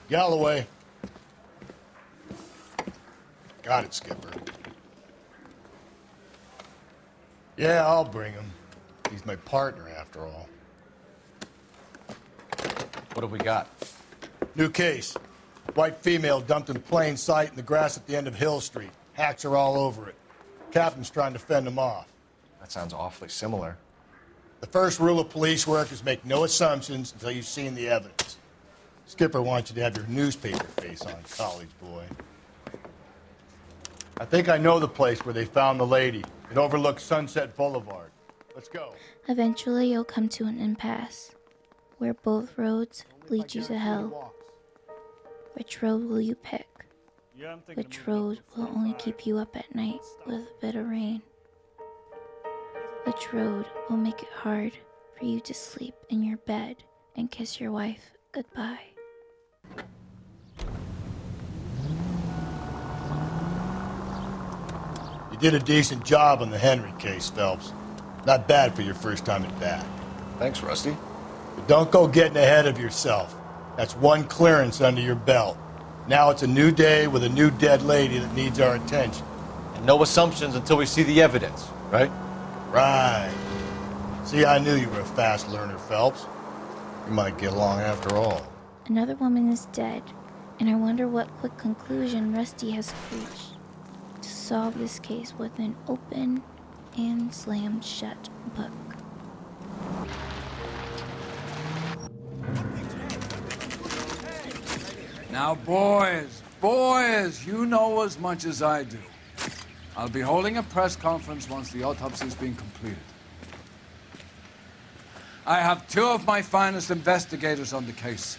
Galloway. Got it, Skipper. Yeah, I'll bring him. He's my partner, after all. What have we got? New case. White female dumped in plain sight in the grass at the end of Hill Street. Hacks are all over it. Captain's trying to fend them off. That sounds awfully similar. The first rule of police work is make no assumptions until you've seen the evidence. Skipper wants you to have your newspaper face on, college boy. I think I know the place where they found the lady. It overlooks Sunset Boulevard. Let's go. Eventually, you'll come to an impasse where both roads lead you to hell. Which road will you pick? Which road will only keep you up at night with a bit of rain? Which road will make it hard for you to sleep in your bed and kiss your wife goodbye? You did a decent job on the Henry case, Phelps. Not bad for your first time at bat. Thanks, Rusty. But don't go getting ahead of yourself. That's one clearance under your belt. Now it's a new day with a new dead lady that needs our attention. And no assumptions until we see the evidence, right? Right. See, I knew you were a fast learner, Phelps. You might get along after all. Another woman is dead, and I wonder what quick conclusion Rusty has reached to solve this case with an open and slammed shut book. Now, boys, you know as much as I do. I'll be holding a press conference once the autopsy's been completed. I have two of my finest investigators on the case,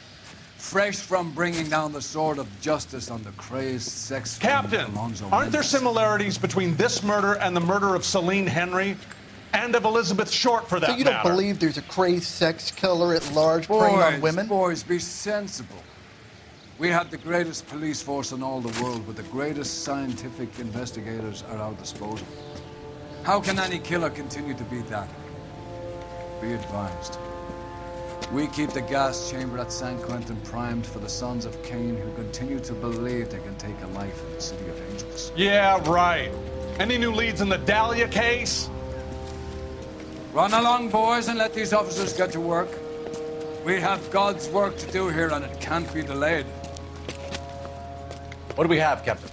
fresh from bringing down the sword of justice on the crazed sex Captain, aren't there similarities between this murder and the murder of Celine Henry and of Elizabeth Short, for that So you don't matter? believe there's a crazed sex killer at large preying on women? Boys, be sensible. We have the greatest police force in all the world with the greatest scientific investigators at our disposal. How can any killer continue to be that? Be advised. We keep the gas chamber at San Quentin primed for the sons of Cain who continue to believe they can take a life in the City of Angels. Yeah, right. Any new leads in the Dahlia case? Run along, boys, and let these officers get to work. We have God's work to do here, and it can't be delayed. What do we have, Captain?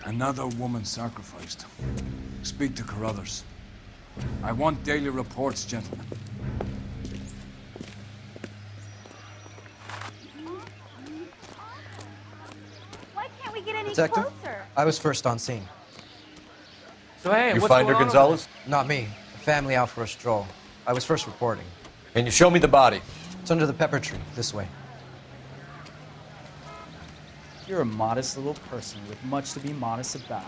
Another woman sacrificed. Speak to Carruthers. I want daily reports, gentlemen. Why can't we get any Detective, closer? I was first on scene. So hey, You what's find her, going on Gonzalez? Not me. A family out for a stroll. I was first reporting. Can you show me the body? It's under the pepper tree, this way. You're a modest little person with much to be modest about.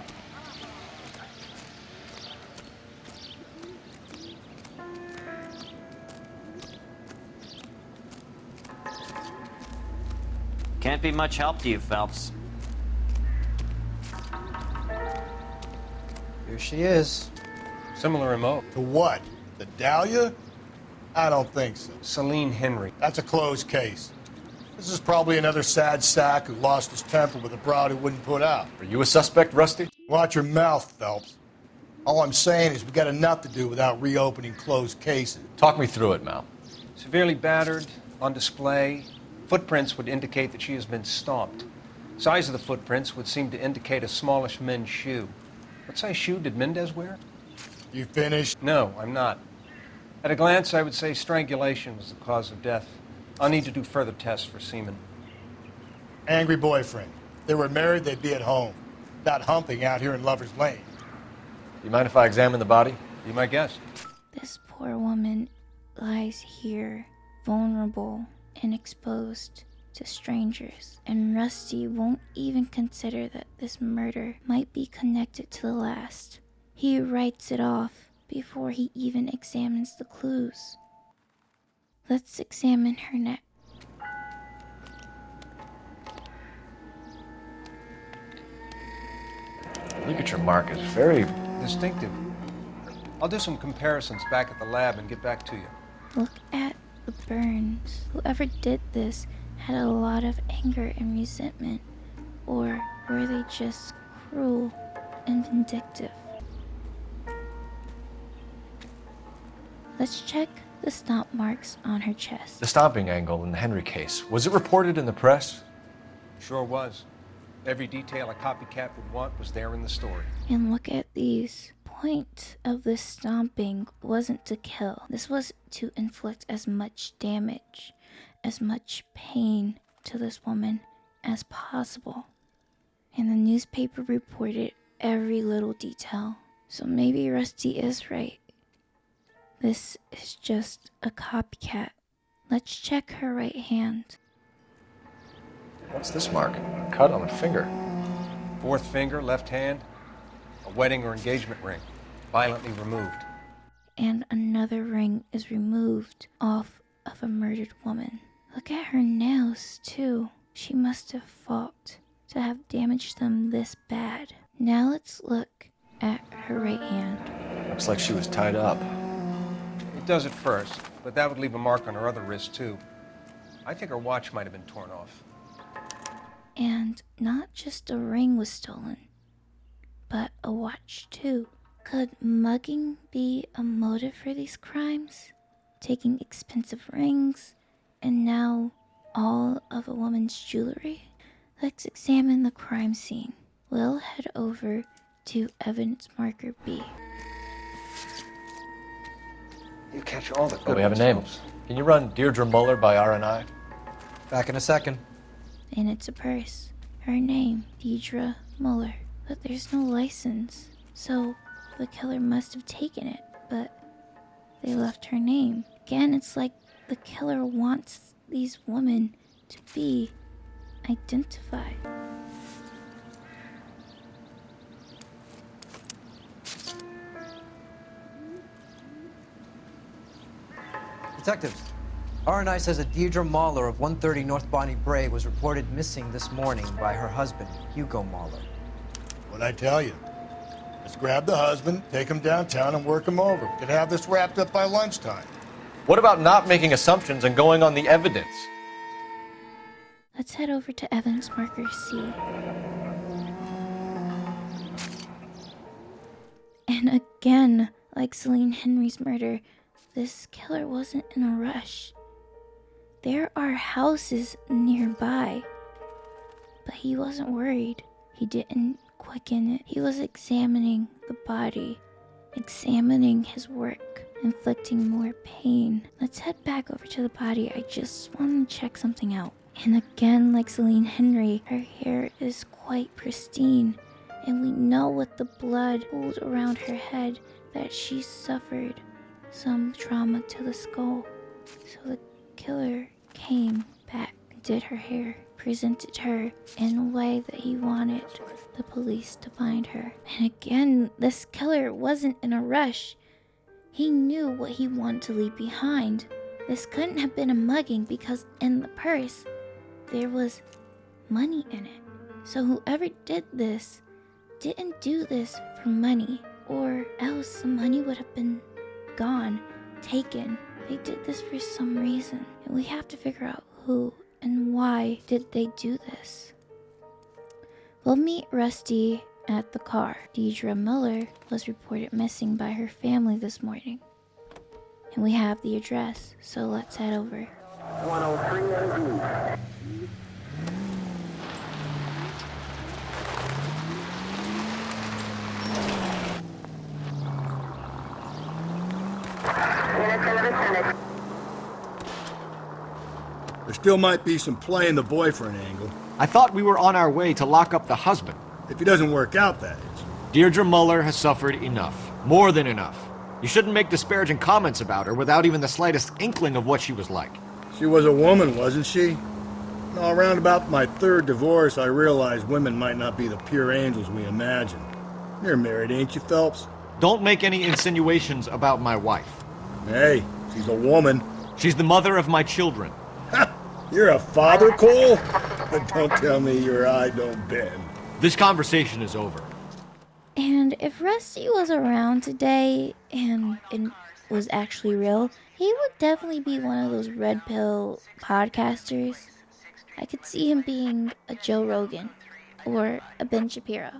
Can't be much help to you, Phelps. Here she is. Similar MO. To what? The Dahlia? I don't think so. Celine Henry. That's a closed case. This is probably another sad sack who lost his temper with a broad who wouldn't put out. Are you a suspect, Rusty? Watch your mouth, Phelps. All I'm saying is we got enough to do without reopening closed cases. Talk me through it, Mal. Severely battered, on display. Footprints would indicate that she has been stomped. Size of the footprints would seem to indicate a smallish men's shoe. What size shoe did Mendez wear? You finished? No, I'm not. At a glance, I would say strangulation was the cause of death. I'll need to do further tests for semen. Angry boyfriend. If they were married, they'd be at home. Not humping out here in Lover's Lane. Do you mind if I examine the body? Be my guest. This poor woman lies here, vulnerable and exposed to strangers, and Rusty won't even consider that this murder might be connected to the last. He writes it off before he even examines the clues. Let's examine her neck. Ligature mark is very Distinctive. I'll do some comparisons back at the lab and get back to you. Look at the burns. Whoever did this had a lot of anger and resentment, or were they just cruel and vindictive? Let's check the stomp marks on her chest. the stomping angle in the Henry case. Was it reported in the press? Sure was. Every detail a copycat would want was there in the story. And look at these. Point of this stomping wasn't to kill. This was to inflict as much damage, as much pain to this woman as possible. And the newspaper reported every little detail. So maybe Rusty is right. This is just a copycat. Let's check her right hand. What's this mark? A cut on a finger. Fourth finger, left hand, a wedding or engagement ring, violently removed. And another ring is removed off of a murdered woman. Look at her nails, too. She must have fought to have damaged them this bad. Now let's look at her right hand. Looks like she was tied up. It does at first, but that would leave a mark on her other wrist, too. I think her watch might have been torn off. And not just a ring was stolen, but a watch too. Could mugging be a motive for these crimes? Taking expensive rings, and now all of a woman's jewelry? Let's examine the crime scene. We'll head over to evidence marker B. You catch all the good Oh, we have a name. Can you run Deirdre Muller by RNI? Back in a second. And it's a purse. Her name, Deirdre Muller. But there's no license. So the killer must have taken it, but they left her name. Again, it's like the killer wants these women to be identified. Detectives, RNI says that Deirdre Mahler of 130 North Bonnie Bray was reported missing this morning by her husband, Hugo Mahler. What'd I tell you? Let's grab the husband, take him downtown, and work him over. We could have this wrapped up by lunchtime. What about not making assumptions and going on the evidence? Let's head over to evidence marker C. And again, like Celine Henry's murder, this killer wasn't in a rush. There are houses nearby, but he wasn't worried. He didn't quicken it. He was examining the body, examining his work, inflicting more pain. Let's head back over to the body. I just want to check something out. And again, like Celine Henry, her hair is quite pristine, and we know with the blood pooled around her head that she suffered some trauma to the skull. So the killer came back, did her hair, presented her in a way that he wanted the police to find her. And again, this killer wasn't in a rush. He knew what he wanted to leave behind. This couldn't have been a mugging because in the purse, there was money in it. So whoever did this didn't do this for money, or else the money would have been gone, taken. They did this for some reason, and we have to figure out who and why did they do this. We'll meet Rusty at the car. Deirdre Muller was reported missing by her family this morning, and we have the address, so let's head over. 103 AD. There still might be some play in the boyfriend angle. I thought we were on our way to lock up the husband. If he doesn't work out, that is. Deirdre Muller has suffered enough. More than enough. You shouldn't make disparaging comments about her without even the slightest inkling of what she was like. She was a woman, wasn't she? All around about my third divorce, I realized women might not be the pure angels we imagine. You're married, ain't you, Phelps? Don't make any insinuations about my wife. Hey, she's a woman. She's the mother of my children. You're a father, Cole? Don't tell me your eye don't bend. This conversation is over. And if Rusty was around today and was actually real, he would definitely be one of those red pill podcasters. I could see him being a Joe Rogan or a Ben Shapiro.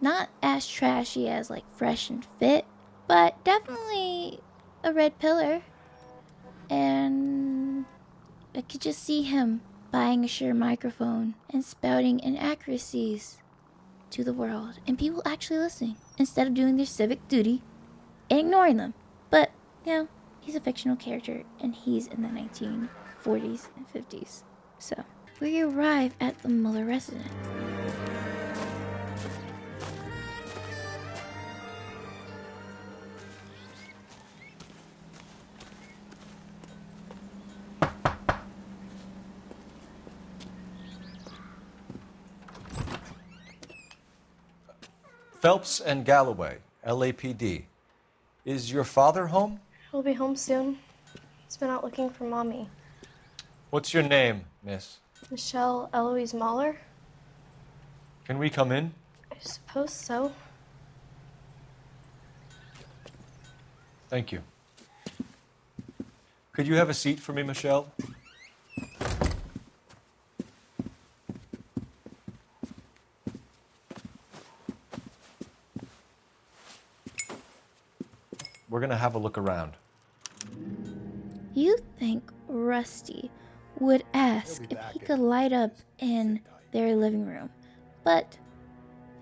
Not as trashy as like Fresh and Fit, but definitely a red pillar. And I could just see him buying a Shure microphone and spouting inaccuracies to the world, and people actually listening instead of doing their civic duty and ignoring them. But, you know, he's a fictional character, and he's in the 1940s and 50s. So, we arrive at the Mueller residence. Phelps and Galloway, LAPD. Is your father home? He'll be home soon. He's been out looking for Mommy. What's your name, miss? Michelle Eloise Mahler? Can we come in? I suppose so. Thank you. Could you have a seat for me, Michelle? We're gonna have a look around. You think Rusty would ask if he could light up in their living room, but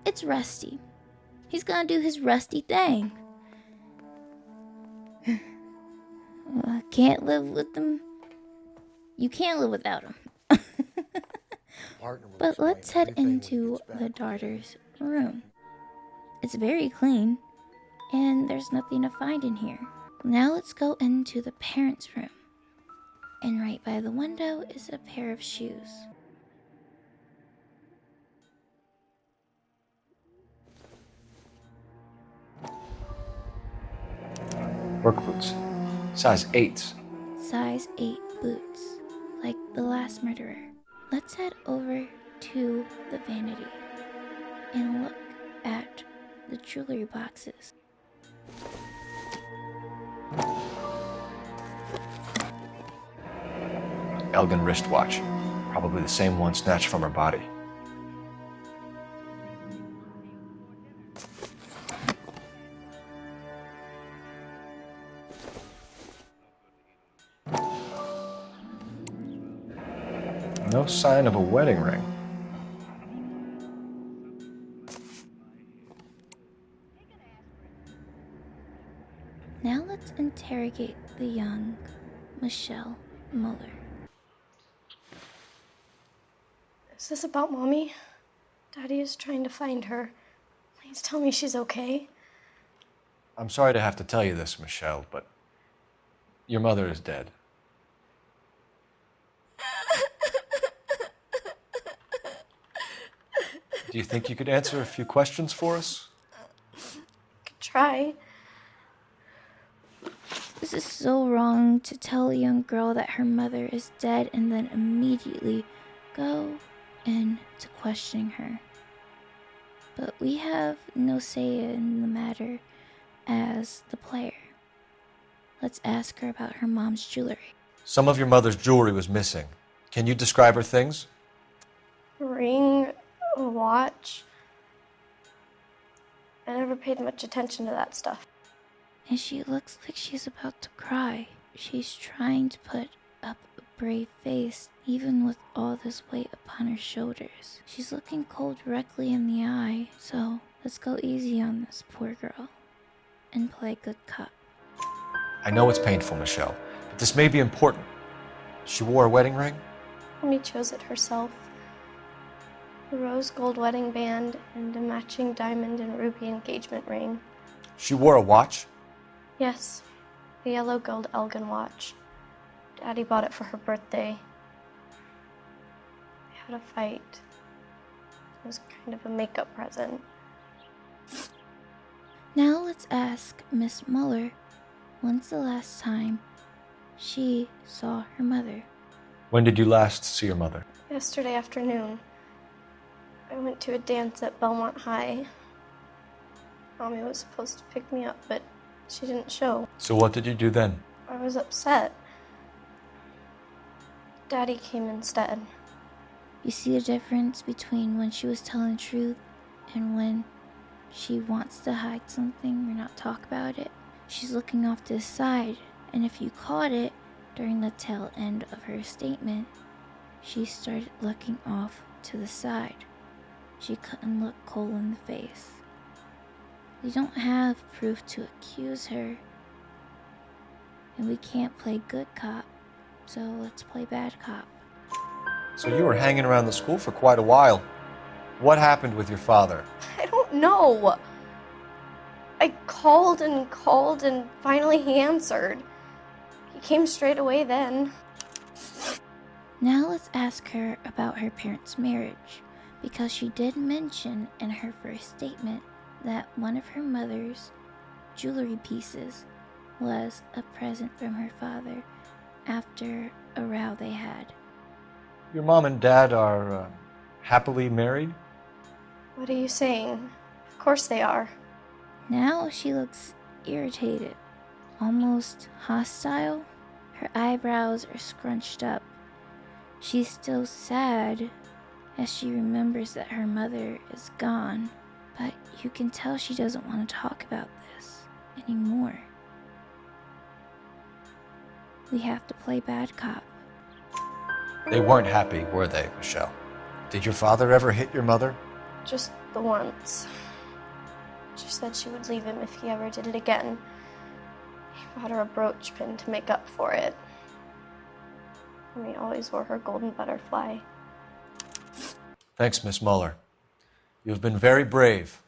it's Rusty. He's gonna do his Rusty thing. Can't live with them. You can't live without him. But let's head into the daughter's room. It's very clean, and there's nothing to find in here. Now let's go into the parents' room. And right by the window is a pair of shoes. Work boots. Size 8s. Size 8 boots, like the last murderer. Let's head over to the vanity and look at the jewelry boxes. Elgin wristwatch. Probably the same one snatched from her body. No sign of a wedding ring. Now let's interrogate the young Michelle Mueller. Is this about Mommy? Daddy is trying to find her. Please tell me she's okay. I'm sorry to have to tell you this, Michelle, but your mother is dead. Do you think you could answer a few questions for us? Could try. This is so wrong to tell a young girl that her mother is dead and then immediately go into questioning her. But we have no say in the matter as the player. Let's ask her about her mom's jewelry. Some of your mother's jewelry was missing. Can you describe her things? A ring, a watch. I never paid much attention to that stuff. And she looks like she's about to cry. She's trying to put up a brave face, even with all this weight upon her shoulders. She's looking Cole directly in the eye, so let's go easy on this poor girl and play good cop. I know it's painful, Michelle, but this may be important. She wore a wedding ring? Mommy chose it herself. A rose gold wedding band and a matching diamond and ruby engagement ring. She wore a watch? Yes, the yellow gold Elgin watch. Daddy bought it for her birthday. We had a fight. It was kind of a makeup present. Now let's ask Miss Muller when's the last time she saw her mother. When did you last see your mother? Yesterday afternoon, I went to a dance at Belmont High. Mommy was supposed to pick me up, but she didn't show. So what did you do then? I was upset. Daddy came instead. You see the difference between when she was telling the truth and when she wants to hide something or not talk about it. She's looking off to the side, and if you caught it during the tail end of her statement, she started looking off to the side. She couldn't look Cole in the face. We don't have proof to accuse her, and we can't play good cop, so let's play bad cop. So you were hanging around the school for quite a while. What happened with your father? I don't know. I called and finally he answered. He came straight away then. Now let's ask her about her parents' marriage, because she did mention in her first statement that one of her mother's jewelry pieces was a present from her father after a row they had. Your mom and dad are happily married? What are you saying? Of course they are. Now she looks irritated, almost hostile. Her eyebrows are scrunched up. She's still sad as she remembers that her mother is gone, but you can tell she doesn't want to talk about this anymore. We have to play bad cop. They weren't happy, were they, Michelle? Did your father ever hit your mother? Just the once. She said she would leave him if he ever did it again. He bought her a brooch pin to make up for it. And he always wore her golden butterfly. Thanks, Miss Muller. You've been very brave.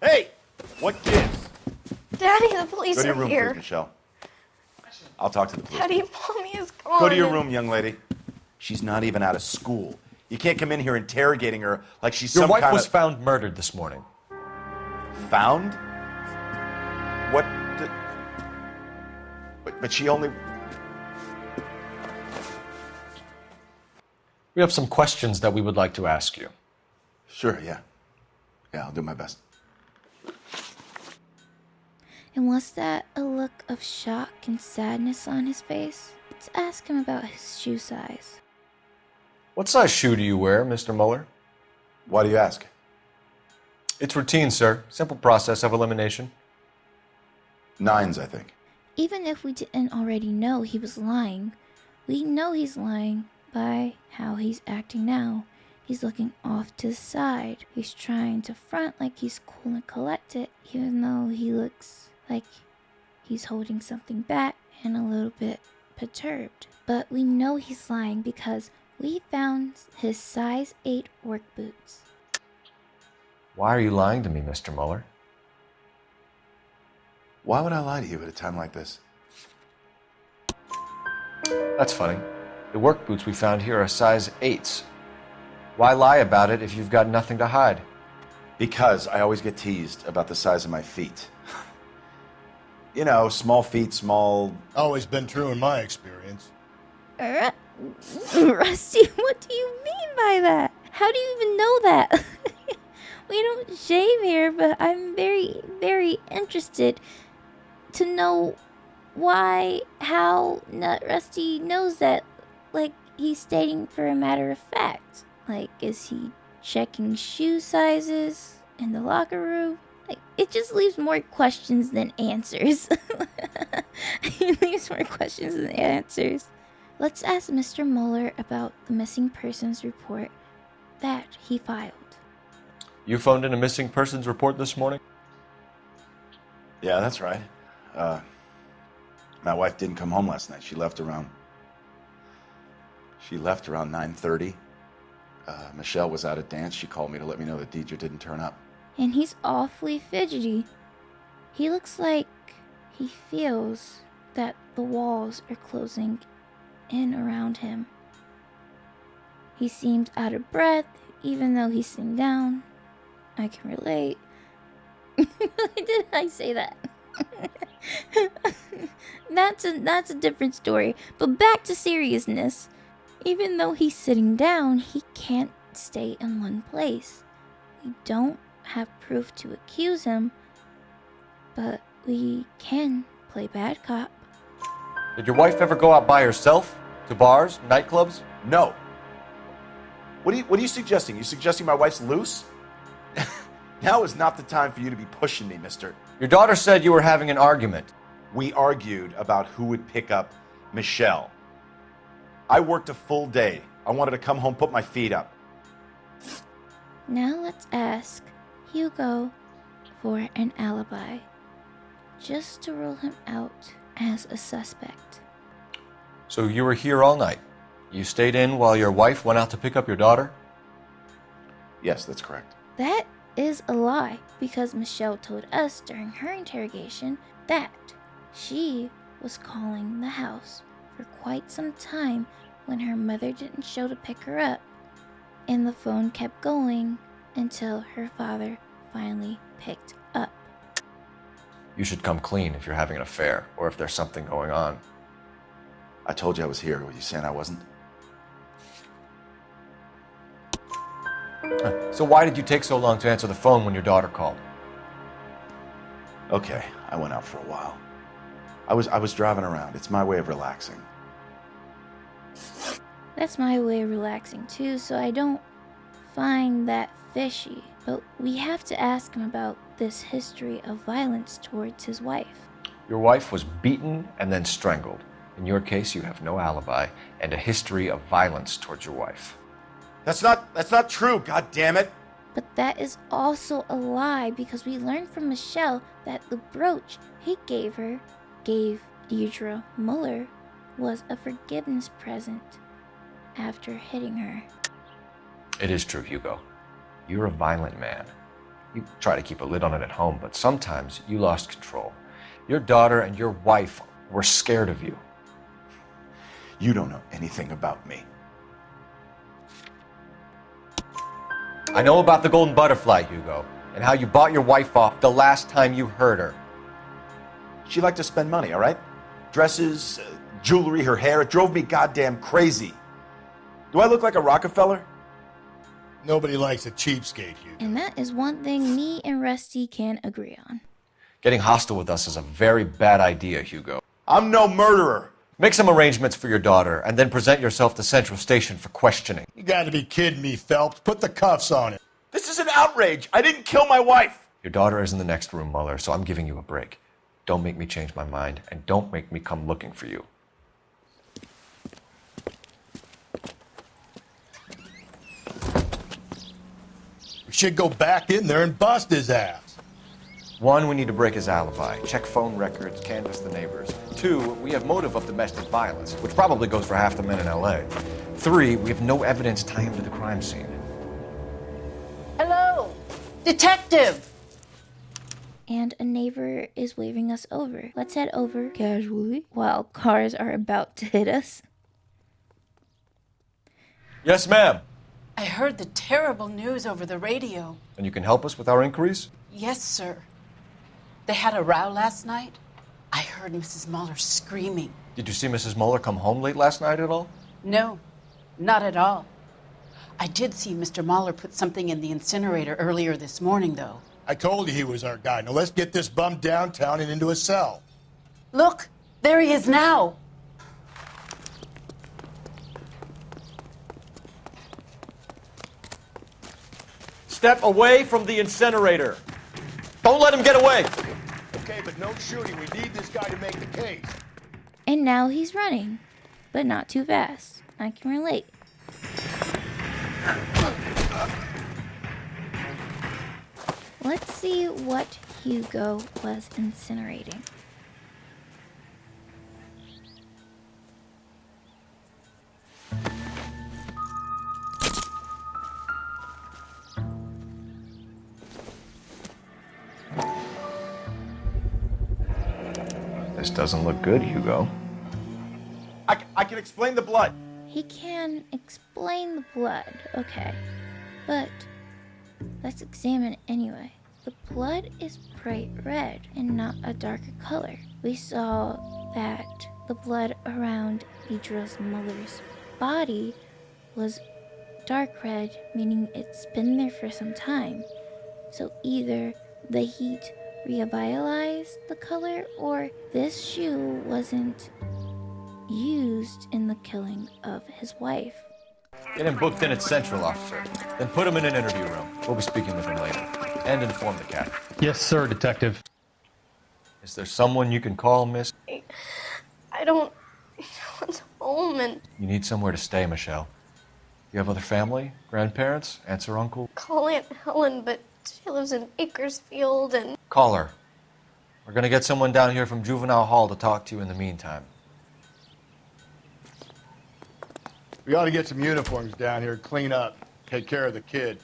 Hey! What gives? Daddy, the police Go to your are room, here. please, Michelle. I'll talk to the police. Daddy, Mommy is gone. Go to your room, young lady. She's not even out of school. You can't come in here interrogating her like she's Your some wife kind was of... found murdered this morning. Found? What? But she only... We have some questions that we would like to ask you. Sure, yeah. Yeah, I'll do my best. And was that a look of shock and sadness on his face? Let's ask him about his shoe size. What size shoe do you wear, Mr. Muller? Why do you ask? It's routine, sir. Simple process of elimination. 9s, I think. Even if we didn't already know he was lying, we know he's lying by how he's acting now. He's looking off to the side. He's trying to front like he's cool and collected, even though he looks like he's holding something back and a little bit perturbed. But we know he's lying because we found his size 8 work boots. Why are you lying to me, Mr. Muller? Why would I lie to you at a time like this? That's funny. The work boots we found here are size 8s. Why lie about it if you've got nothing to hide? Because I always get teased about the size of my feet. You know, small feet, small... Always been true in my experience. Rusty, what do you mean by that? How do you even know that? We don't shave here, but I'm very, very interested to know why, how Nut Rusty knows that. Like, he's stating for a matter of fact. Like, is he checking shoe sizes in the locker room? Like, it just leaves more questions than answers. It leaves more questions than answers. Let's ask Mr. Muller about the missing persons report that he filed. You phoned in a missing persons report this morning? Yeah, that's right. My wife didn't come home last night. She left around 9:30. Michelle was out at dance. She called me to let me know that Deidre didn't turn up. And he's awfully fidgety. He looks like he feels that the walls are closing in around him. He seems out of breath, even though he's sitting down. I can relate. Did I say that? That's a different story. But back to seriousness. Even though he's sitting down, he can't stay in one place. We don't have proof to accuse him, but we can play bad cop. Did your wife ever go out by herself? To bars, nightclubs? No. What are you suggesting? You suggesting my wife's loose? Now is not the time for you to be pushing me, mister. Your daughter said you were having an argument. We argued about who would pick up Michelle. I worked a full day. I wanted to come home, put my feet up. Now let's ask Hugo for an alibi, just to rule him out as a suspect. So you were here all night. You stayed in while your wife went out to pick up your daughter? Yes, that's correct. That is a lie, because Michelle told us during her interrogation that she was calling the house for quite some time when her mother didn't show to pick her up, and the phone kept going until her father finally picked up. You should come clean if you're having an affair or if there's something going on. I told you I was here. Were you saying I wasn't? So why did you take so long to answer the phone when your daughter called? Okay, I went out for a while. I was driving around. It's my way of relaxing. That's my way of relaxing too, so I don't find that fishy. But we have to ask him about this history of violence towards his wife. Your wife was beaten and then strangled. In your case, you have no alibi and a history of violence towards your wife. That's not true, god damn it. But that is also a lie, because we learned from Michelle that the brooch he gave Deidre Muller, was a forgiveness present after hitting her. It is true, Hugo. You're a violent man. You try to keep a lid on it at home, but sometimes you lost control. Your daughter and your wife were scared of you. You don't know anything about me. I know about the golden butterfly, Hugo, and how you bought your wife off the last time you heard her. She liked to spend money, all right? Dresses, jewelry, her hair. It drove me goddamn crazy. Do I look like a Rockefeller? Nobody likes a cheapskate, Hugo. And that is one thing me and Rusty can agree on. Getting hostile with us is a very bad idea, Hugo. I'm no murderer. Make some arrangements for your daughter, and then present yourself to Central Station for questioning. You gotta be kidding me, Phelps. Put the cuffs on him. This is an outrage. I didn't kill my wife. Your daughter is in the next room, Muller, so I'm giving you a break. Don't make me change my mind, and don't make me come looking for you. We should go back in there and bust his ass. 1, we need to break his alibi. Check phone records, canvass the neighbors. 2, we have motive of domestic violence, which probably goes for half the men in LA. 3, we have no evidence tying him to the crime scene. Hello, detective. And a neighbor is waving us over. Let's head over casually while cars are about to hit us. Yes, ma'am. I heard the terrible news over the radio. And you can help us with our inquiries? Yes, sir. They had a row last night. I heard Mrs. Muller screaming. Did you see Mrs. Muller come home late last night at all? No, not at all. I did see Mr. Muller put something in the incinerator earlier this morning, though. I told you he was our guy. Now let's get this bum downtown and into a cell. Look, there he is now. Step away from the incinerator. Don't let him get away. Okay, but no shooting. We need this guy to make the case. And now he's running, but not too fast. I can relate. Let's see what Hugo was incinerating. This doesn't look good, Hugo. I can explain the blood. He can explain the blood, okay. But let's examine it anyway. The blood is bright red and not a darker color. We saw that the blood around Deidre's mother's body was dark red, meaning it's been there for some time. So either the heat revitalized the color, or this shoe wasn't used in the killing of his wife. Get him booked in at Central, officer. Then put him in an interview room. We'll be speaking with him later. And inform the captain. Yes, sir, Detective. Is there someone you can call, miss? I don't want home, and You need somewhere to stay, Michelle. You have other family? Grandparents? Aunts or uncle? call Aunt Helen, but she lives in Bakersfield, and Call her. We're gonna get someone down here from Juvenile Hall to talk to you in the meantime. We ought to get some uniforms down here, clean up, take care of the kid.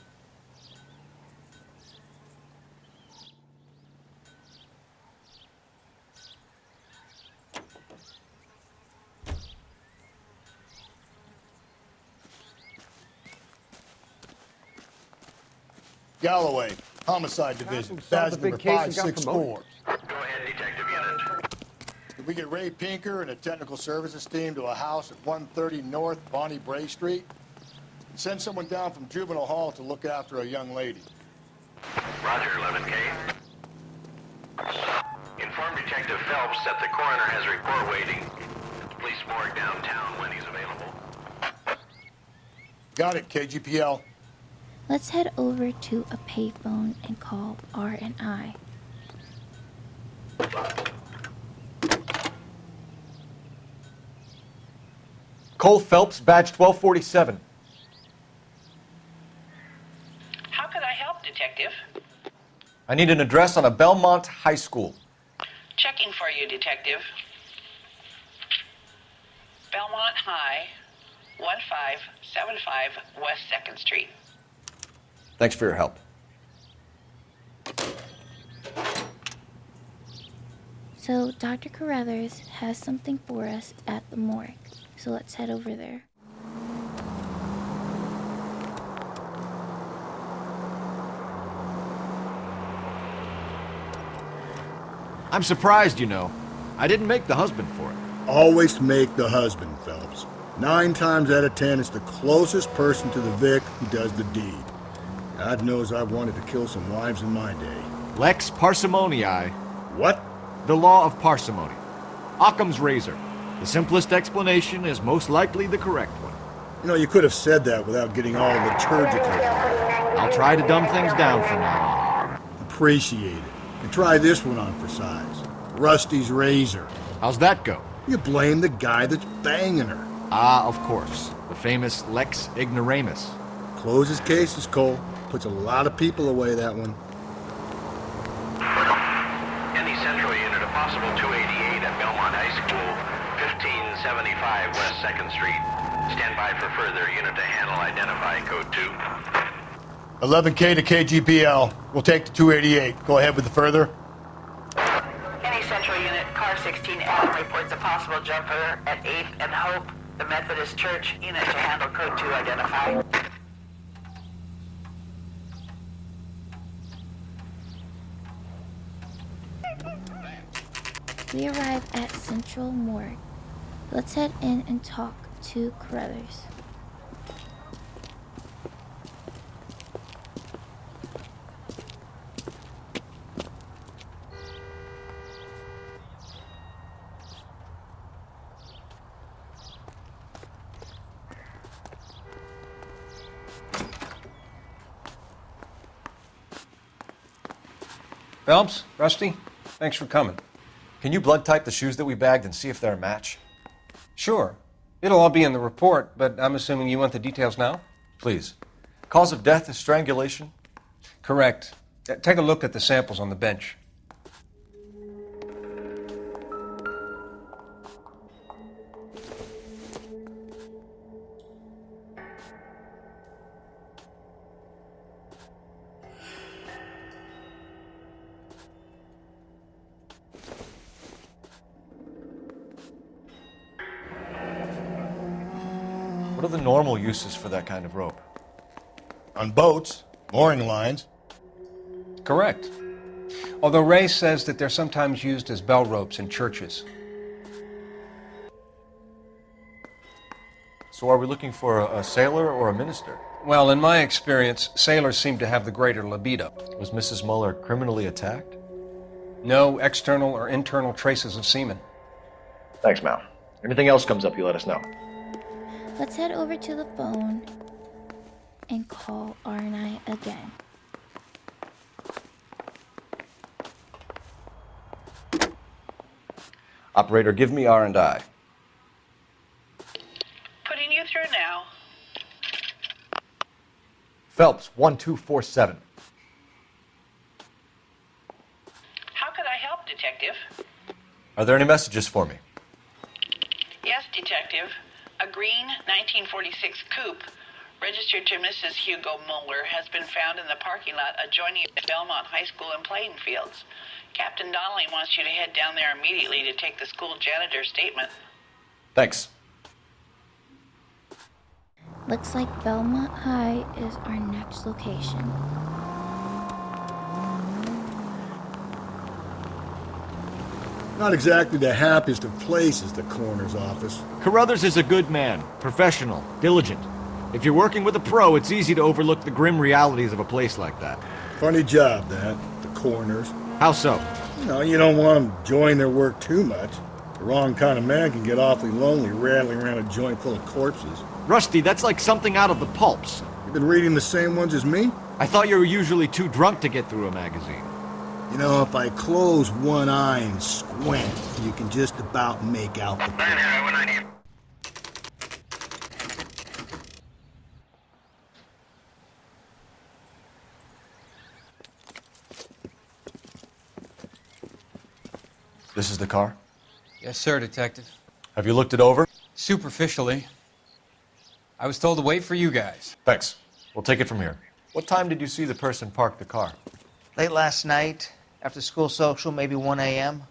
Galloway, Homicide Division, badge number 564. Go ahead, Detective Unit. Did we get Ray Pinker and a technical services team to a house at 130 North Bonnie Bray Street? And send someone down from Juvenile Hall to look after a young lady. Roger, 11K. Inform Detective Phelps that the coroner has a report waiting at the police morgue downtown when he's available. Got it, KGPL. Let's head over to a payphone and call R&I. Cole Phelps, badge 1247. How can I help, Detective? I need an address on a Belmont High School. Checking for you, Detective. Belmont High, 1575 West 2nd Street. Thanks for your help. So Dr. Carruthers has something for us at the morgue. So let's head over there. I'm surprised, you know. I didn't make the husband for it. Always make the husband, Phelps. 9 times out of 10, it's the closest person to the Vic who does the deed. God knows I've wanted to kill some wives in my day. Lex parsimoniae. What? The law of parsimony. Occam's razor. The simplest explanation is most likely the correct one. You know, you could have said that without getting all liturgical. I'll try to dumb things down from now on. Appreciate it. And try this one on for size. Rusty's razor. How's that go? You blame the guy that's banging her. Ah, of course. The famous Lex ignoramus. Closes cases, Cole. Puts a lot of people away, that one. Any Central Unit, a possible 288 at Belmont High School, 1575 West 2nd Street. Stand by for further unit to handle. Identify code 2. 11K to KGPL. We'll take the 288. Go ahead with the further. Any Central Unit, car 16 Adam reports a possible jumper at 8th and Hope, the Methodist Church. Unit to handle code 2. Identify. We arrive at Central Morgue. Let's head in and talk to Carruthers. Phelps, Rusty, thanks for coming. Can you blood type the shoes that we bagged and see if they're a match? Sure. It'll all be in the report, but I'm assuming you want the details now? Please. Cause of death is strangulation? Correct. Take a look at the samples on the bench. What are the normal uses for that kind of rope? On boats, Mooring lines. Correct. Although Ray says that they're sometimes used as bell ropes in churches. So are we looking for a sailor or a minister? Well, in my experience, sailors seem to have the greater libido. Was Mrs. Muller criminally attacked? No external or internal traces of semen. Thanks, Mal. Anything else comes up, you let us know. Let's head over to the phone and call R&I again. Operator, give me R&I. Putting you through now. Phelps, 1247. How could I help, Detective? Are there any messages for me? Yes, Detective. A green 1946 coupe registered to Mrs. Hugo Muller has been found in the parking lot adjoining Belmont High School in playing fields. Captain Donnelly wants you to head down there immediately to take the school janitor's statement. Thanks. Looks like Belmont High is our next location. Not exactly the happiest of places, the coroner's office. Carruthers is a good man, professional, diligent. If you're working with a pro, it's easy to overlook the grim realities of a place like that. Funny job, that, the coroner's. How so? You don't want them enjoying their work too much. The wrong kind of man can get awfully lonely rattling around a joint full of corpses. Rusty, that's like something out of the pulps. You've been reading the same ones as me? I thought you were usually too drunk to get through a magazine. You know, if I close one eye and squint, you can just about make out the... This is the car? Yes, sir, Detective. Have you looked it over? Superficially. I was told to wait for you guys. Thanks. We'll take it from here. What time did you see the person park the car? Late last night, after school social, maybe 1 a.m.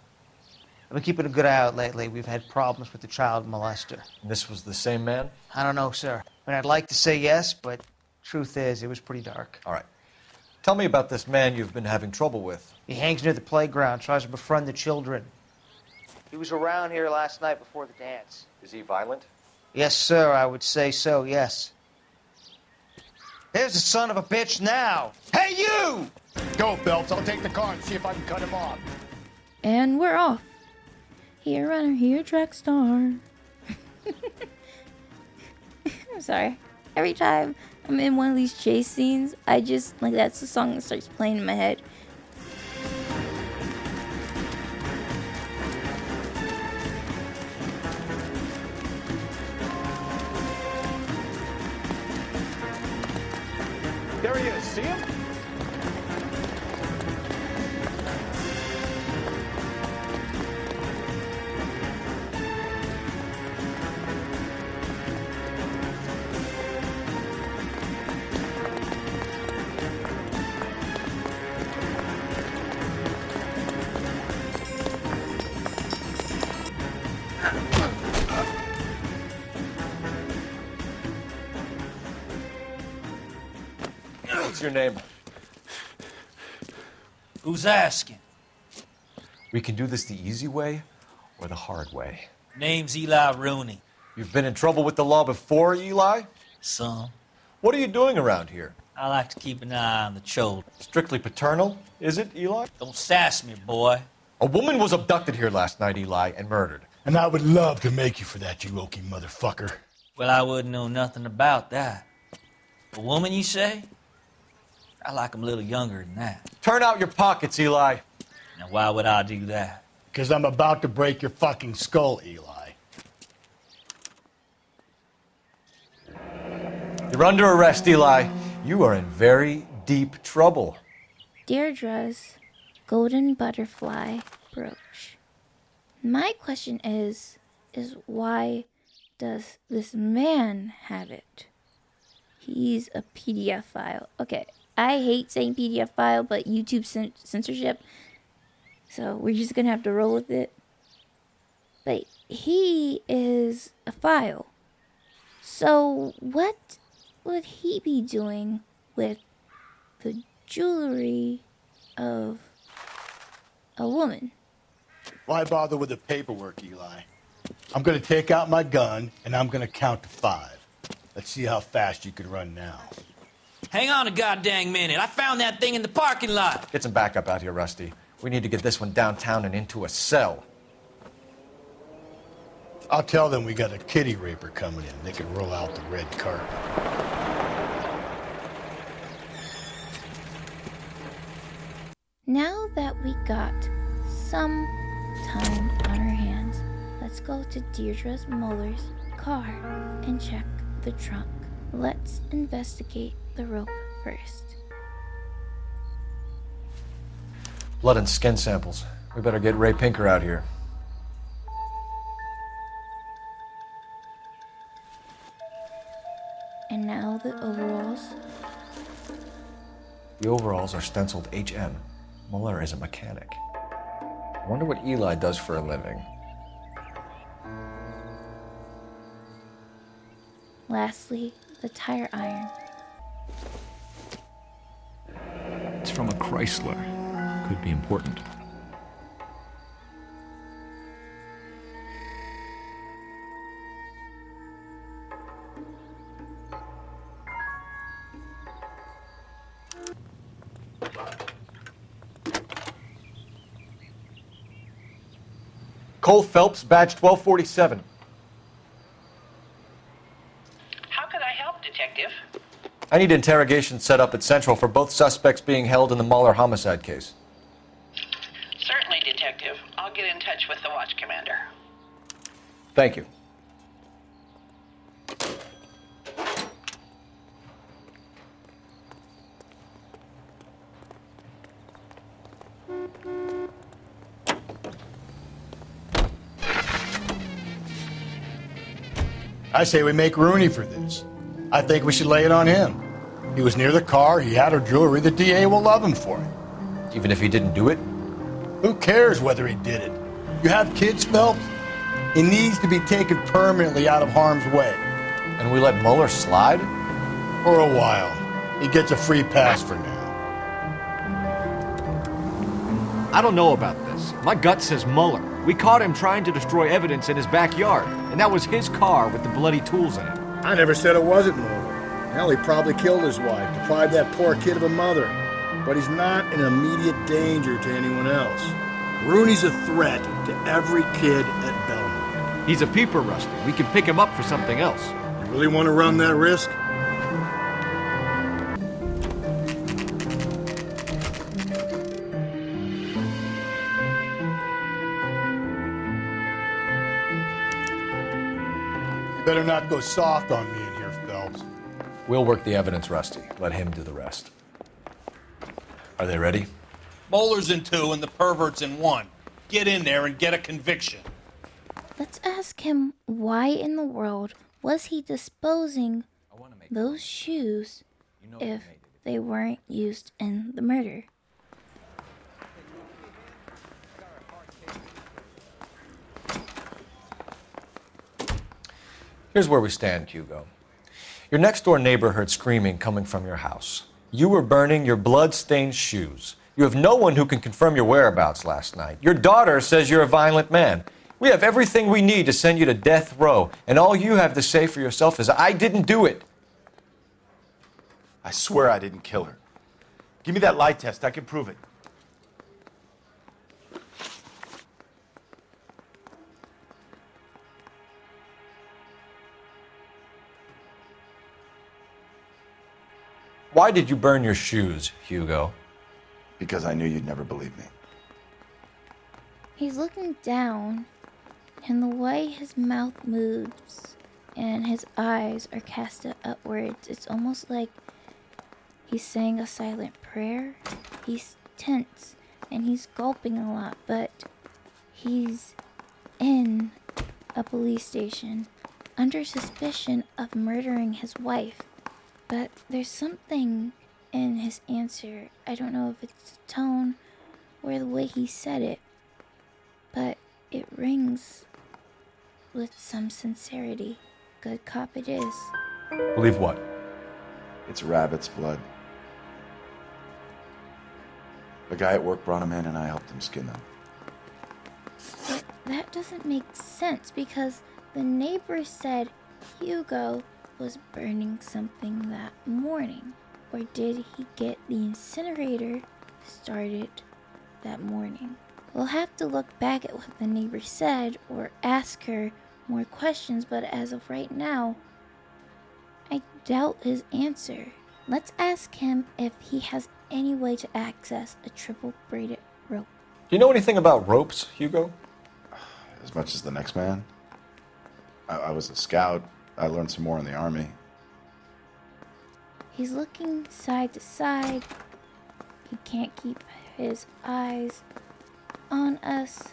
I've been keeping a good eye out lately. We've had problems with the child molester. And this was the same man? I don't know, sir. I mean, I'd like to say yes, but truth is, it was pretty dark. All right. Tell me about this man you've been having trouble with. He hangs near the playground, tries to befriend the children. He was around here last night before the dance. Is he violent? Yes, sir, I would say so, yes. There's the son of a bitch now. Hey, you! Go, Phelps. I'll take the car and see if I can cut him off. And we're off. Here, runner, here, track star. I'm sorry. Every time I'm in one of these chase scenes, I just, like, that's the song that starts playing in my head. There he is. See him? What's your name? Who's asking? We can do this the easy way or the hard way. Name's Eli Rooney. You've been in trouble with the law before, Eli? Some. What are you doing around here? I like to keep an eye on the children. Strictly paternal, is it, Eli? Don't sass me, boy. A woman was abducted here last night, Eli, and murdered. And I would love to make you for that, you oaky motherfucker. Well, I wouldn't know nothing about that. A woman, you say? I like 'em a little younger than that. Turn out your pockets, Eli. Now, why would I do that? Because I'm about to break your fucking skull, Eli. You're under arrest, Eli. You are in very deep trouble. Deirdre's golden butterfly brooch. My question is why does this man have it? He's a PDF file. Okay, I hate saying PDF file, but YouTube censorship, so we're just gonna have to roll with it. But he is a file. So what would he be doing with the jewelry of a woman. Why bother with the paperwork, Eli? I'm gonna take out my gun, and I'm gonna count to 5. Let's see how fast you can run now. Hang on a goddamn minute. I found that thing in the parking lot. Get some backup out here, Rusty. We need to get this one downtown and into a cell. I'll tell them we got a kitty raper coming in. They can roll out the red carpet. Now that we got some time on our hands, let's go to Deirdre Muller's car and check the trunk. Let's investigate the rope first. Blood and skin samples. We better get Ray Pinker out here. And now the overalls. The overalls are stenciled HM. Muller is a mechanic. I wonder what Eli does for a living. Lastly, the tire iron. It's from a Chrysler. Could be important. Cole Phelps, badge 1247. How could I help, Detective? I need interrogation set up at Central for both suspects being held in the Muller homicide case. Certainly, Detective. I'll get in touch with the watch commander. Thank you. I say we make Rooney for this. I think we should lay it on him. He was near the car, he had her jewelry, the DA will love him for it. Even if he didn't do it? Who cares whether he did it? You have kids, Phelps? He needs to be taken permanently out of harm's way. And we let Muller slide? For a while. He gets a free pass for now. I don't know about this. My gut says Muller. We caught him trying to destroy evidence in his backyard, and that was his car with the bloody tools in it. I never said it wasn't Muller. Hell, he probably killed his wife, deprived that poor kid of a mother. But he's not an immediate danger to anyone else. Rooney's a threat to every kid at Belmont. He's a peeper, Rusty. We can pick him up for something else. You really want to run that risk? You better not go soft on me in here, Phelps. We'll work the evidence, Rusty. Let him do the rest. Are they ready? Muller's in 2 and the pervert's in 1. Get in there and get a conviction. Let's ask him why in the world was he disposing those shoes if they weren't used in the murder. Here's where we stand, Hugo. Your next-door neighbor heard screaming coming from your house. You were burning your blood-stained shoes. You have no one who can confirm your whereabouts last night. Your daughter says you're a violent man. We have everything we need to send you to death row, and all you have to say for yourself is, I didn't do it. I swear I didn't kill her. Give me that lie test. I can prove it. Why did you burn your shoes, Hugo? Because I knew you'd never believe me. He's looking down, and the way his mouth moves and his eyes are cast upwards, it's almost like he's saying a silent prayer. He's tense, and he's gulping a lot, but he's in a police station under suspicion of murdering his wife. But there's something in his answer. I don't know if it's the tone or the way he said it, but it rings with some sincerity. Good cop it is. Believe what? It's rabbit's blood. A guy at work brought them in and I helped him skin them. But that doesn't make sense because the neighbor said Hugo was burning something that morning. Or did he get the incinerator started that morning? We'll have to look back at what the neighbor said or ask her more questions, but as of right now, I doubt his answer. Let's ask him if he has any way to access a triple braided rope. Do you know anything about ropes, Hugo? As much as the next man. I was a scout. I learned some more in the army. He's looking side to side. He can't keep his eyes on us.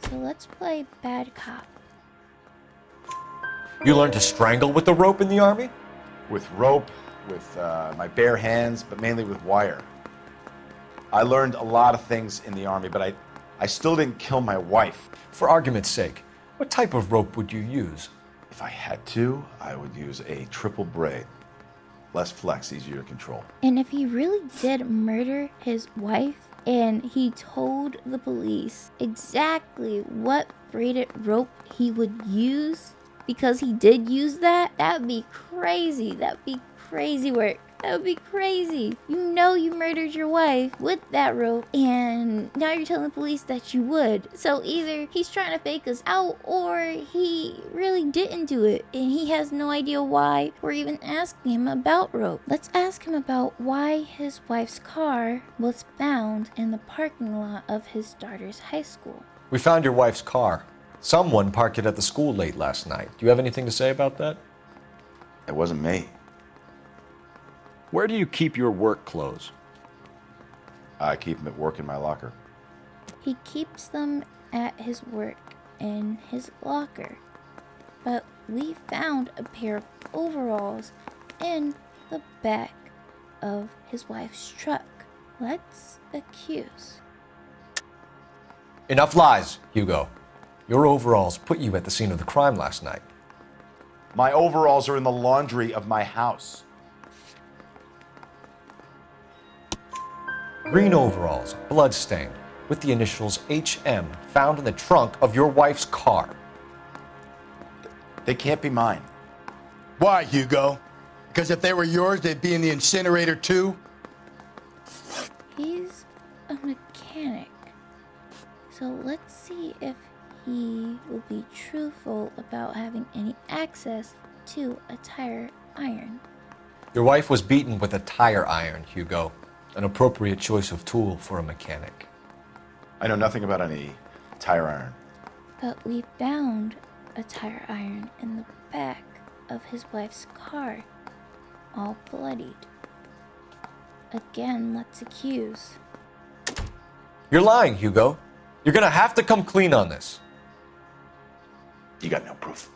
So let's play bad cop. You learned to strangle with the rope in the army? With rope, with my bare hands, but mainly with wire. I learned a lot of things in the army, but I still didn't kill my wife. For argument's sake, what type of rope would you use? If I had to, I would use a triple braid. Less flex, easier to control. And if he really did murder his wife and he told the police exactly what braided rope he would use because he did use that, that'd be crazy. That'd be crazy work. That would be crazy. You know you murdered your wife with that rope, and now you're telling the police that you would. So either he's trying to fake us out, or he really didn't do it, and he has no idea why we're even asking him about rope. Let's ask him about why his wife's car was found in the parking lot of his daughter's high school. We found your wife's car. Someone parked it at the school late last night. Do you have anything to say about that? It wasn't me. Where do you keep your work clothes? I keep them at work in my locker. He keeps them at his work in his locker. But we found a pair of overalls in the back of his wife's truck. Let's accuse. Enough lies, Hugo. Your overalls put you at the scene of the crime last night. My overalls are in the laundry of my house. Green overalls, blood-stained, with the initials HM found in the trunk of your wife's car. They can't be mine. Why, Hugo? Because if they were yours, they'd be in the incinerator too? He's a mechanic. So let's see if he will be truthful about having any access to a tire iron. Your wife was beaten with a tire iron, Hugo. An appropriate choice of tool for a mechanic. I know nothing about any tire iron. But we found a tire iron in the back of his wife's car, all bloodied. Again, let's accuse. You're lying, Hugo. You're gonna have to come clean on this. You got no proof.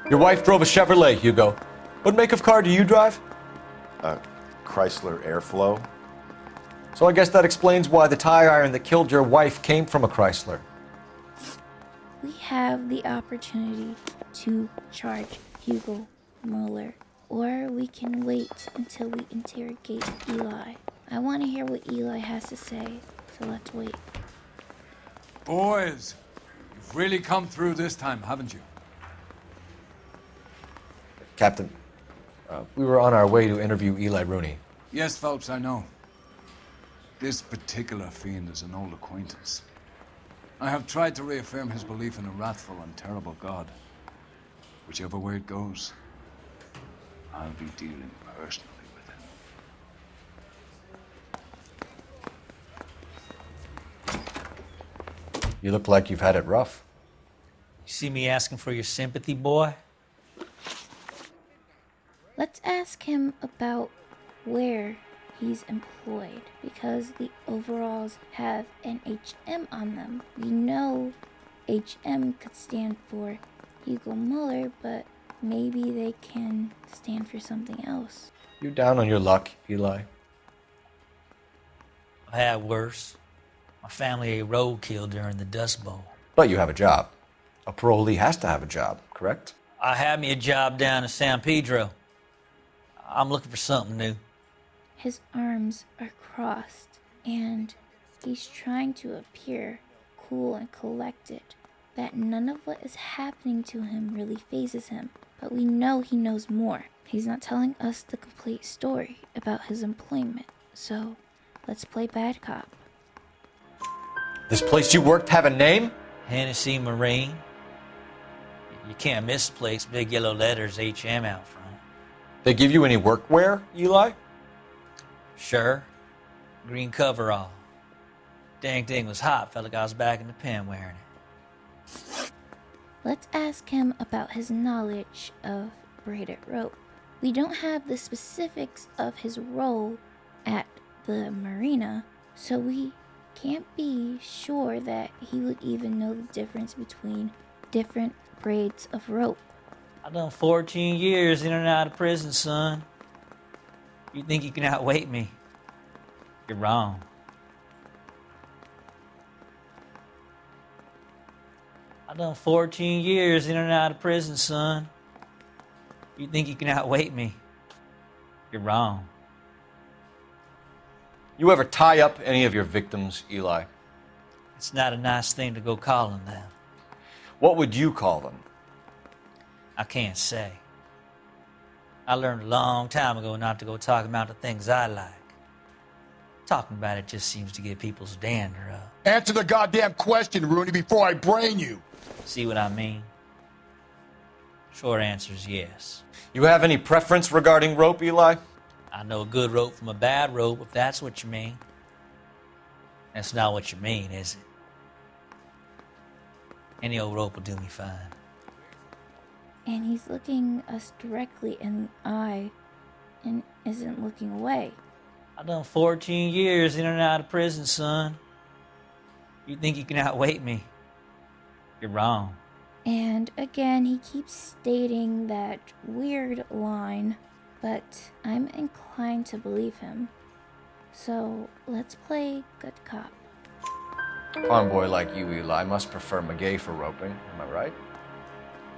Your wife drove a Chevrolet, Hugo. What make of car do you drive? A Chrysler Airflow. So I guess that explains why the tire iron that killed your wife came from a Chrysler. We have the opportunity to charge Hugo Mueller, or we can wait until we interrogate Eli. I want to hear what Eli has to say, so let's wait. Boys, you've really come through this time, haven't you? Captain, we were on our way to interview Eli Rooney. Yes, Phelps, I know. This particular fiend is an old acquaintance. I have tried to reaffirm his belief in a wrathful and terrible God. Whichever way it goes, I'll be dealing personally with him. You look like you've had it rough. You see me asking for your sympathy, boy? Let's ask him about where he's employed, because the overalls have an HM on them. We know HM could stand for Hugo Mueller, but maybe they can stand for something else. You down on your luck, Eli? I had worse. My family ate roadkill during the Dust Bowl. But you have a job. A parolee has to have a job, correct? I had me a job down in San Pedro. I'm looking for something new. His arms are crossed, and he's trying to appear cool and collected. That none of what is happening to him really phases him, but we know he knows more. He's not telling us the complete story about his employment, so let's play bad cop. This place you worked have a name? Hennessy Marine. You can't miss the place. Big yellow letters, HM out front. They give you any workwear, Eli? Sure. Green coverall. Dang thing was hot. Felt like I was back in the pen wearing it. Let's ask him about his knowledge of braided rope. We don't have the specifics of his role at the marina, so we can't be sure that he would even know the difference between different braids of rope. I done 14 years in and out of prison, son. You think you can outweight me? You're wrong. I done 14 years in and out of prison, son. You think you can outweight me? You're wrong. You ever tie up any of your victims, Eli? It's not a nice thing to go calling them. What would you call them? I can't say. I learned a long time ago not to go talking about the things I like. Talking about it just seems to get people's dander up. Answer the goddamn question, Rooney, before I brain you. See what I mean? Short answer is yes. You have any preference regarding rope, Eli? I know a good rope from a bad rope, if that's what you mean. That's not what you mean, is it? Any old rope will do me fine. And he's looking us directly in the eye and isn't looking away. I done 14 years in and out of prison, son. You think you can outweight me? You're wrong. And again, he keeps stating that weird line, but I'm inclined to believe him. So let's play good cop. A farm boy like you, Eli, must prefer Magay for roping. Am I right?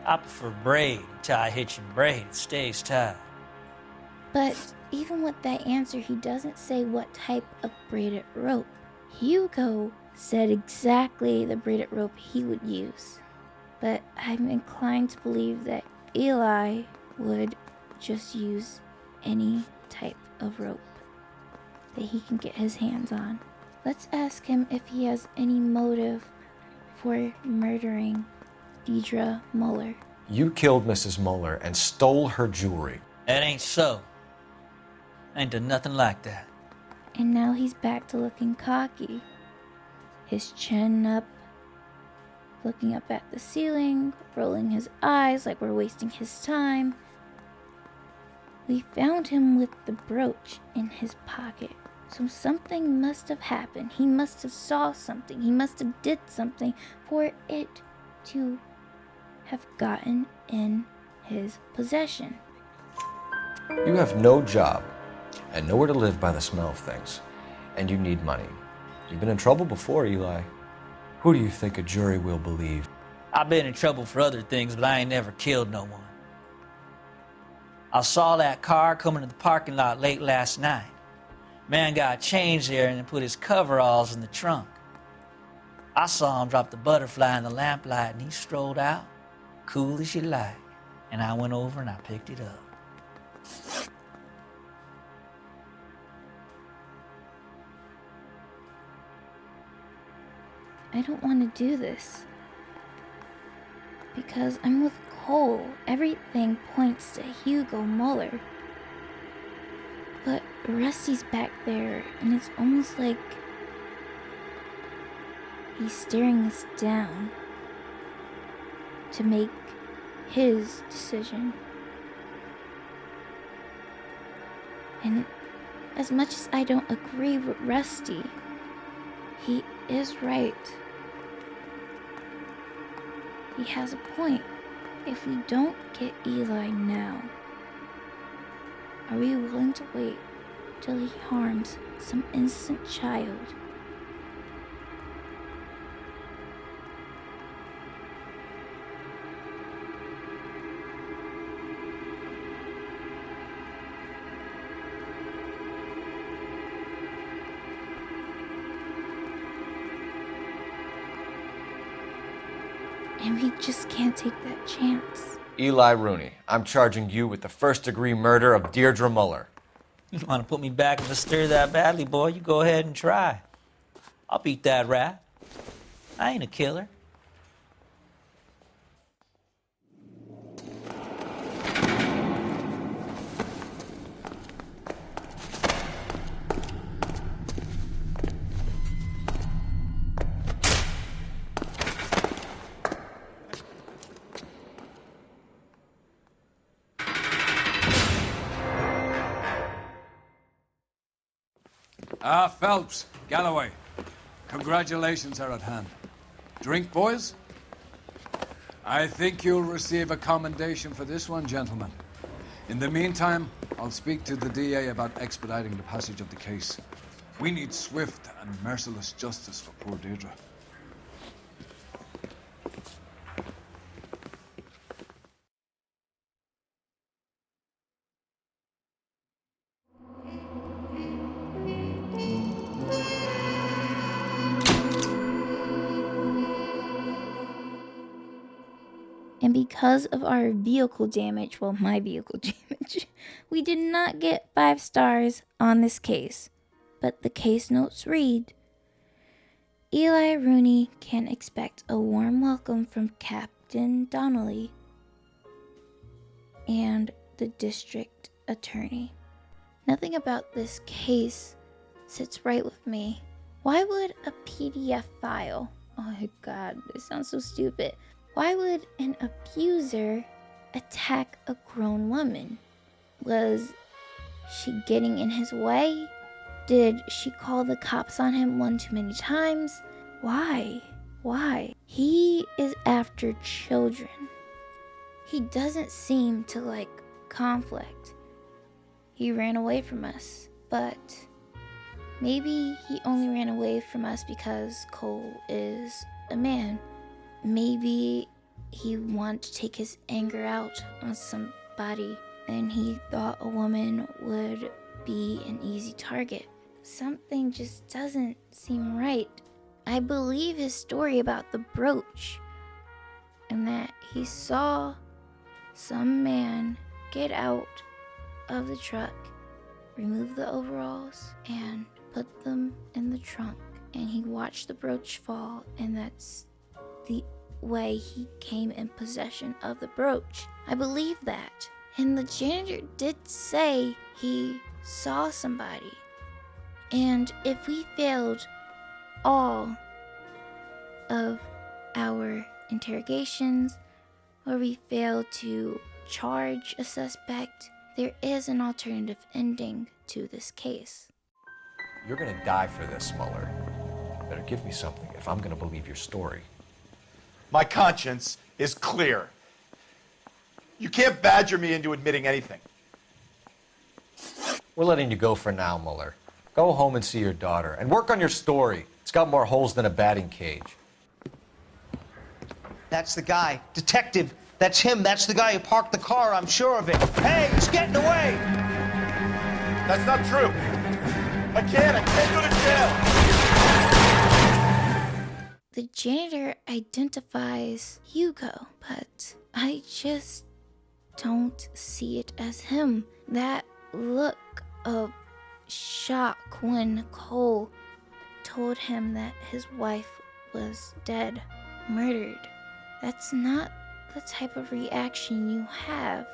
I prefer braid. Tie, hitch, and braid. It stays tied. But even with that answer, he doesn't say what type of braided rope. Hugo said exactly the braided rope he would use. But I'm inclined to believe that Eli would just use any type of rope that he can get his hands on. Let's ask him if he has any motive for murdering Deidre Muller. You killed Mrs. Muller and stole her jewelry. That ain't so. I ain't done nothing like that. And now he's back to looking cocky. His chin up, looking up at the ceiling, rolling his eyes like we're wasting his time. We found him with the brooch in his pocket. So something must have happened. He must have saw something. He must have did something for it to have gotten in his possession. You have no job and nowhere to live by the smell of things, and you need money. You've been in trouble before, Eli. Who do you think a jury will believe? I've been in trouble for other things, but I ain't never killed no one. I saw that car coming to the parking lot late last night. Man got changed there and then put his coveralls in the trunk. I saw him drop the butterfly in the lamplight and he strolled out, cool as you like. And I went over and I picked it up. I don't want to do this. Because I'm with Cole. Everything points to Hugo Muller. But Rusty's back there, and it's almost like he's staring us down to make his decision. And as much as I don't agree with Rusty, he is right. He has a point. If we don't get Eli now, are we willing to wait till he harms some innocent child? And we just can't take that chance. Eli Rooney, I'm charging you with the first-degree murder of Deirdre Muller. You want to put me back in the stir that badly, boy? You go ahead and try. I'll beat that rap. I ain't a killer. Phelps, Galloway, congratulations are at hand. Drink, boys? I think you'll receive a commendation for this one, gentlemen. In the meantime, I'll speak to the DA about expediting the passage of the case. We need swift and merciless justice for poor Deirdre. And because of our vehicle damage, well, my vehicle damage, we did not get 5 stars on this case. But the case notes read, Eli Rooney can expect a warm welcome from Captain Donnelly and the district attorney. Nothing about this case sits right with me. Why would a PDF file, oh my god, this sounds so stupid. Why would an abuser attack a grown woman? Was she getting in his way? Did she call the cops on him one too many times? Why? Why? He is after children. He doesn't seem to like conflict. He ran away from us, but maybe he only ran away from us because Cole is a man. Maybe he wanted to take his anger out on somebody and he thought a woman would be an easy target. Something just doesn't seem right. I believe his story about the brooch and that he saw some man get out of the truck, remove the overalls, and put them in the trunk. And he watched the brooch fall, and that's the way he came in possession of the brooch. I believe that. And the janitor did say he saw somebody. And if we failed all of our interrogations, or we failed to charge a suspect, there is an alternative ending to this case. You're gonna die for this, Muller. Better give me something if I'm gonna believe your story. My conscience is clear. You can't badger me into admitting anything. We're letting you go for now, Muller. Go home and see your daughter, and work on your story. It's got more holes than a batting cage. That's the guy. Detective, that's him. That's the guy who parked the car, I'm sure of it. Hey, he's getting away! That's not true. I can't go to jail. The janitor identifies Hugo, but I just don't see it as him. That look of shock when Cole told him that his wife was dead, murdered. That's not the type of reaction you have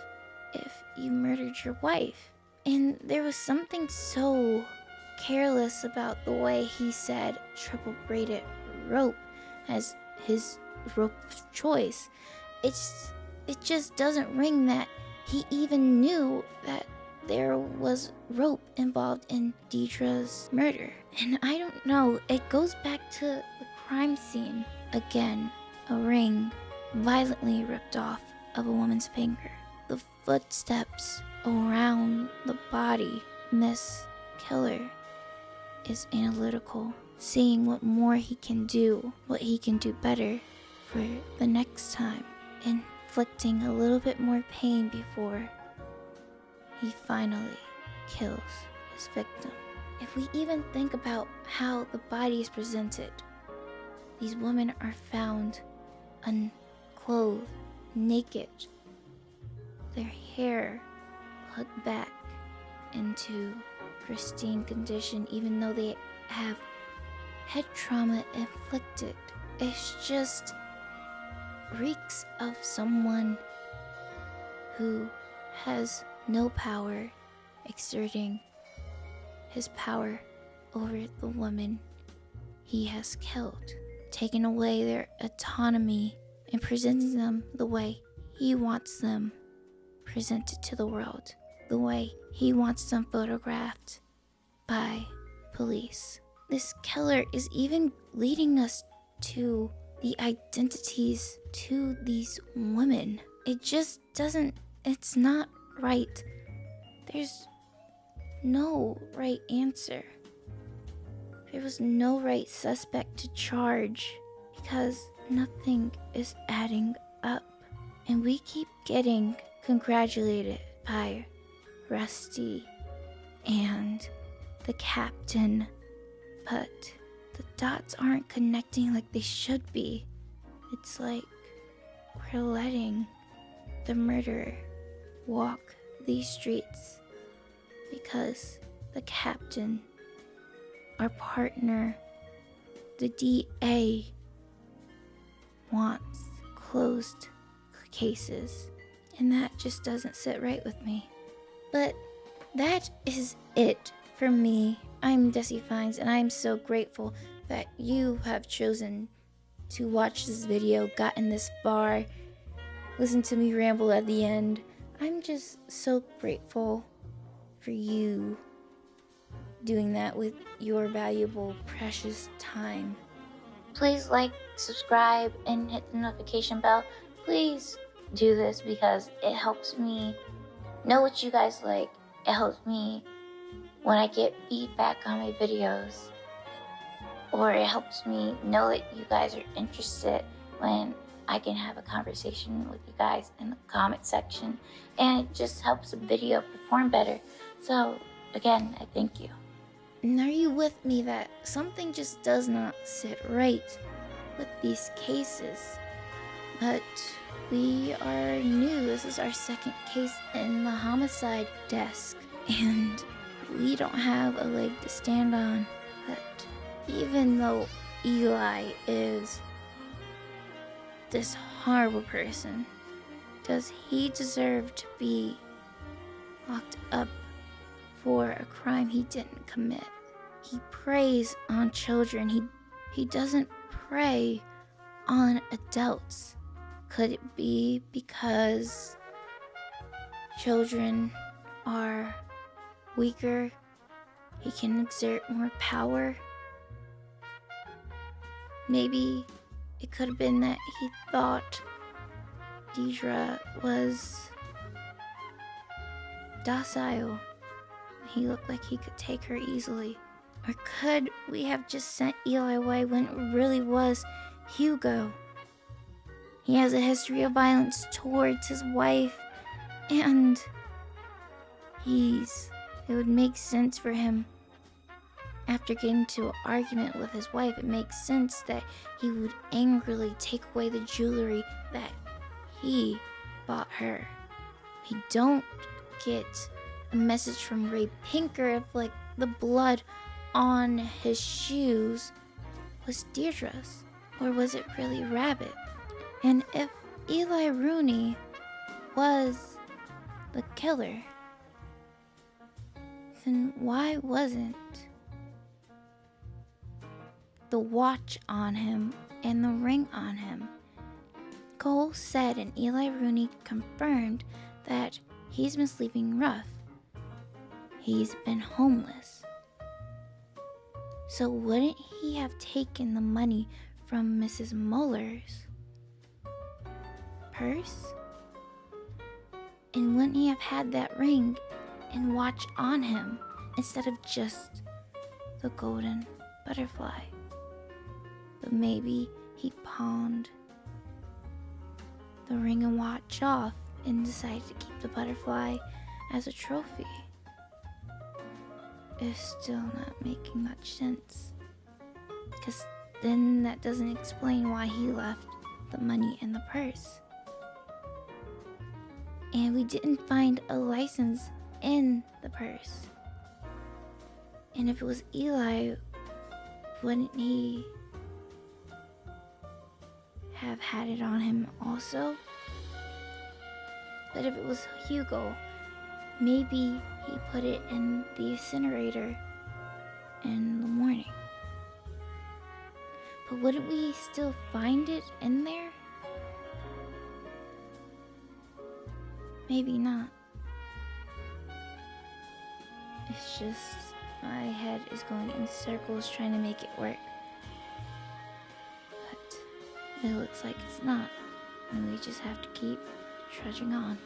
if you murdered your wife. And there was something so careless about the way he said triple braided rope as his rope of choice. It just doesn't ring that he even knew that there was rope involved in Deirdre's murder. And I don't know, it goes back to the crime scene. Again, a ring violently ripped off of a woman's finger. The footsteps around the body. This killer is analytical, seeing what more he can do, what he can do better for the next time, inflicting a little bit more pain before he finally kills his victim. If we even think about how the body is presented, these women are found clothed, naked, their hair put back into pristine condition, even though they have head trauma inflicted. It's just reeks of someone who has no power exerting his power over the woman he has killed, taking away their autonomy and presenting them the way he wants them presented to the world, the way he wants them photographed by police. This killer is even leading us to the identities to these women. It just doesn't, it's not right. There's no right answer. There was no right suspect to charge because nothing is adding up. And we keep getting congratulated by Rusty and the captain, but the dots aren't connecting like they should be. It's like we're letting the murderer walk these streets because the captain, our partner, the DA, wants closed cases. And that just doesn't sit right with me. But that is it for me. I'm Desi Fines, and I'm so grateful that you have chosen to watch this video, gotten this far, listen to me ramble at the end. I'm just so grateful for you doing that with your valuable, precious time. Please like, subscribe, and hit the notification bell. Please do this because it helps me know what you guys like. It helps me when I get feedback on my videos, or it helps me know that you guys are interested when I can have a conversation with you guys in the comment section, and it just helps the video perform better. So again, I thank you. And are you with me that something just does not sit right with these cases? But we are new. This is our second case in the homicide desk, and we don't have a leg to stand on. But even though Eli is this horrible person, does he deserve to be locked up for a crime he didn't commit? He preys on children. He doesn't prey on adults. Could it be because children are weaker? He can exert more power? Maybe it could have been that he thought Deidre was docile. He looked like he could take her easily. Or could we have just sent Eli away when it really was Hugo? He has a history of violence towards his wife, and it would make sense for him. After getting into an argument with his wife, it makes sense that he would angrily take away the jewelry that he bought her. We don't get a message from Ray Pinker if, like, the blood on his shoes was Deirdre's, or was it really Rabbit? And if Eli Rooney was the killer, then why wasn't the watch on him and the ring on him? Cole said, and Eli Rooney confirmed, that he's been sleeping rough. He's been homeless. So wouldn't he have taken the money from Mrs. Muller's purse? And wouldn't he have had that ring and watch on him instead of just the golden butterfly? But maybe he pawned the ring and watch off and decided to keep the butterfly as a trophy. It's still not making much sense, because then that doesn't explain why he left the money in the purse. And we didn't find a license in the purse. And if it was Eli, wouldn't he have had it on him also? But if it was Hugo, maybe he put it in the incinerator in the morning. But wouldn't we still find it in there? Maybe not. It's just my head is going in circles trying to make it work. But it looks like it's not. And we just have to keep trudging on.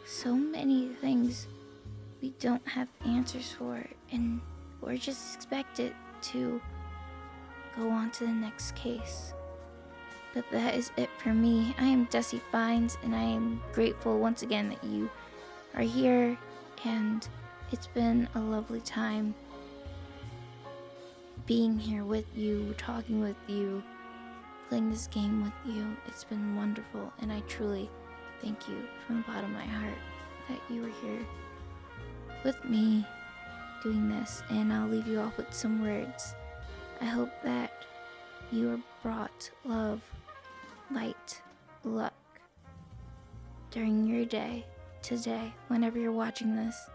So many things we don't have answers for, and we're just expected to go on to the next case. But that is it for me. I am Desi Fines, and I am grateful once again that you are here, and it's been a lovely time being here with you, talking with you, playing this game with you. It's been wonderful, and I truly thank you from the bottom of my heart that you were here with me doing this. And I'll leave you off with some words. I hope that you are brought love, light, luck during your day, today, whenever you're watching this.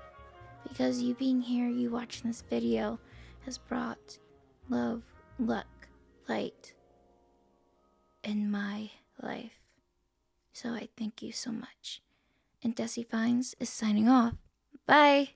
Because you being here, you watching this video, has brought love, luck, light in my life. So I thank you so much. And Desi Fines is signing off. Bye!